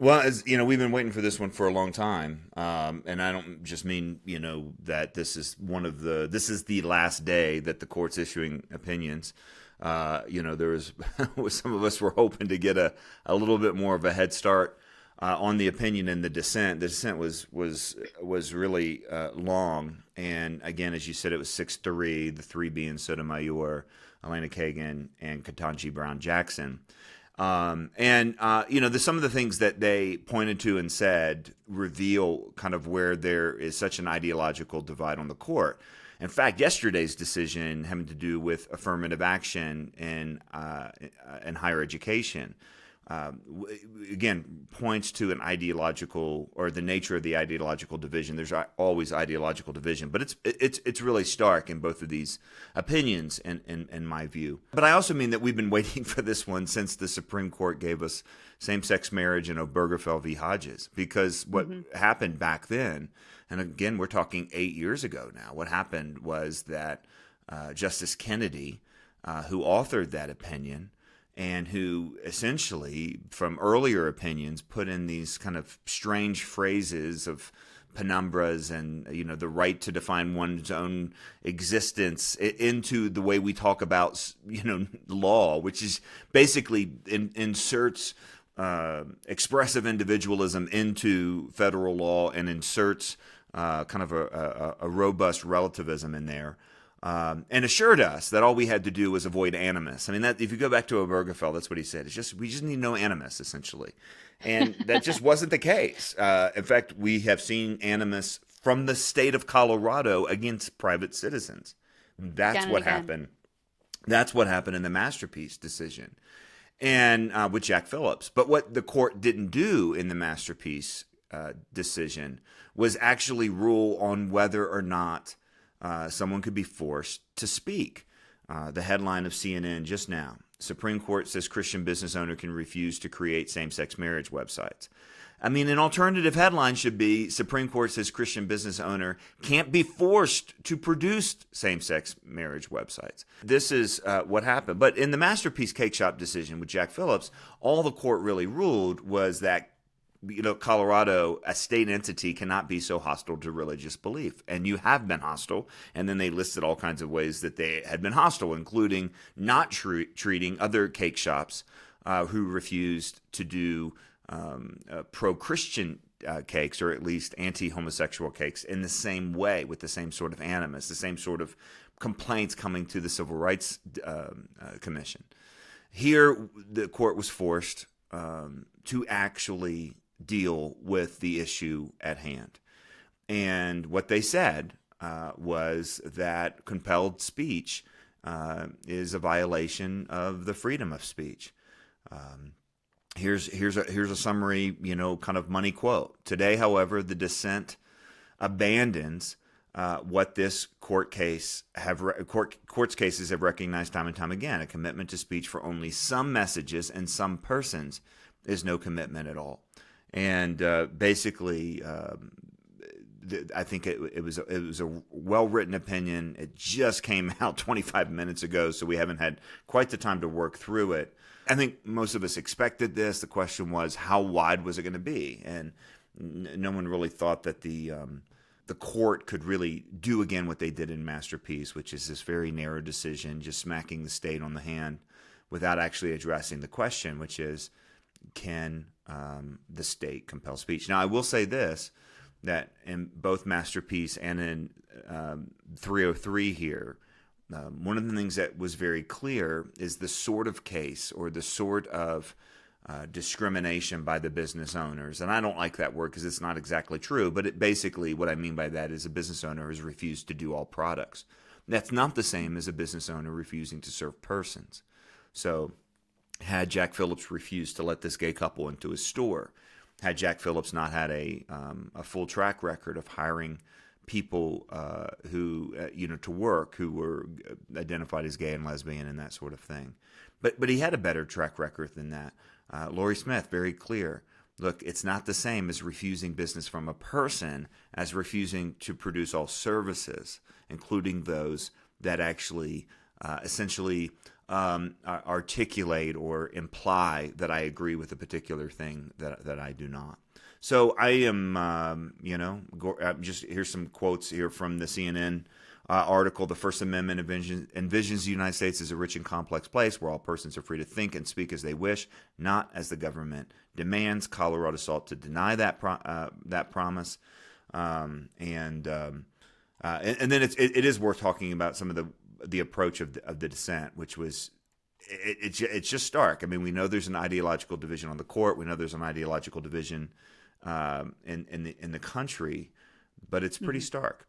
Well, as you know, we've been waiting for this one for a long time, and I don't just mean that this is the last day that the court's issuing opinions. There was some of us were hoping to get a little bit more of a head start on the opinion and the dissent. The dissent was really long, and again, as you said, it was 6-3. The three being Sotomayor, Elena Kagan, and Ketanji Brown Jackson. Some of the things that they pointed to and said reveal kind of where there is such an ideological divide on the court. In fact, yesterday's decision having to do with affirmative action in higher education, again, points to an ideological or the nature of the ideological division. There's always ideological division, but it's really stark in both of these opinions, in my view. But I also mean that we've been waiting for this one since the Supreme Court gave us same-sex marriage in Obergefell v. Hodges, because what happened back then, and again, we're talking 8 years ago now, what happened was that Justice Kennedy, who authored that opinion, and who essentially, from earlier opinions, put in these kind of strange phrases of penumbras and the right to define one's own existence into the way we talk about law, which is basically inserts expressive individualism into federal law and inserts kind of a robust relativism in there. And assured us that all we had to do was avoid animus. I mean, that if you go back to Obergefell, that's what he said. We just need no animus, essentially, and that just wasn't the case. In fact, we have seen animus from the state of Colorado against private citizens. That's what happened. That's what happened in the Masterpiece decision, and with Jack Phillips. But what the court didn't do in the Masterpiece decision was actually rule on whether or not someone could be forced to speak. The headline of CNN just now: Supreme Court says Christian business owner can refuse to create same-sex marriage websites. I mean, an alternative headline should be Supreme Court says Christian business owner can't be forced to produce same-sex marriage websites. This is what happened. But in the Masterpiece Cake Shop decision with Jack Phillips, all the court really ruled was that Colorado, a state entity, cannot be so hostile to religious belief. And you have been hostile. And then they listed all kinds of ways that they had been hostile, including not treating other cake shops who refused to do pro-Christian cakes, or at least anti-homosexual cakes, in the same way, with the same sort of animus, the same sort of complaints coming to the Civil Rights Commission. Here, the court was forced to actually deal with the issue at hand. And what they said was that compelled speech is a violation of the freedom of speech. Here's a summary, kind of money quote. Today, however, the dissent abandons what this court's cases have recognized time and time again: a commitment to speech for only some messages and some persons is no commitment at all. And basically, I think it was a well-written opinion. It just came out 25 minutes ago, so we haven't had quite the time to work through it. I think most of us expected this. The question was, how wide was it going to be? And no one really thought that the court could really do again what they did in Masterpiece, which is this very narrow decision, just smacking the state on the hand without actually addressing the question, which is, can the state compel speech? Now, I will say this, that in both Masterpiece and in 303 here, one of the things that was very clear is the sort of case or the sort of discrimination by the business owners. And I don't like that word because it's not exactly true, but basically what I mean by that is a business owner has refused to do all products. That's not the same as a business owner refusing to serve persons. So had Jack Phillips refused to let this gay couple into his store, had Jack Phillips not had a full track record of hiring people who to work who were identified as gay and lesbian and that sort of thing, but he had a better track record than that. Lori Smith, very clear. Look, it's not the same as refusing business from a person as refusing to produce all services, including those that actually essentially articulate or imply that I agree with a particular thing that I do not. So I am, just here's some quotes here from the CNN article. The First Amendment envisions the United States as a rich and complex place where all persons are free to think and speak as they wish, not as the government demands. Colorado sought to deny that promise, and then it is worth talking about some of the approach of the dissent, which was it's just stark. I mean, we know there's an ideological division on the court. We know there's an ideological division in the country, but it's pretty stark.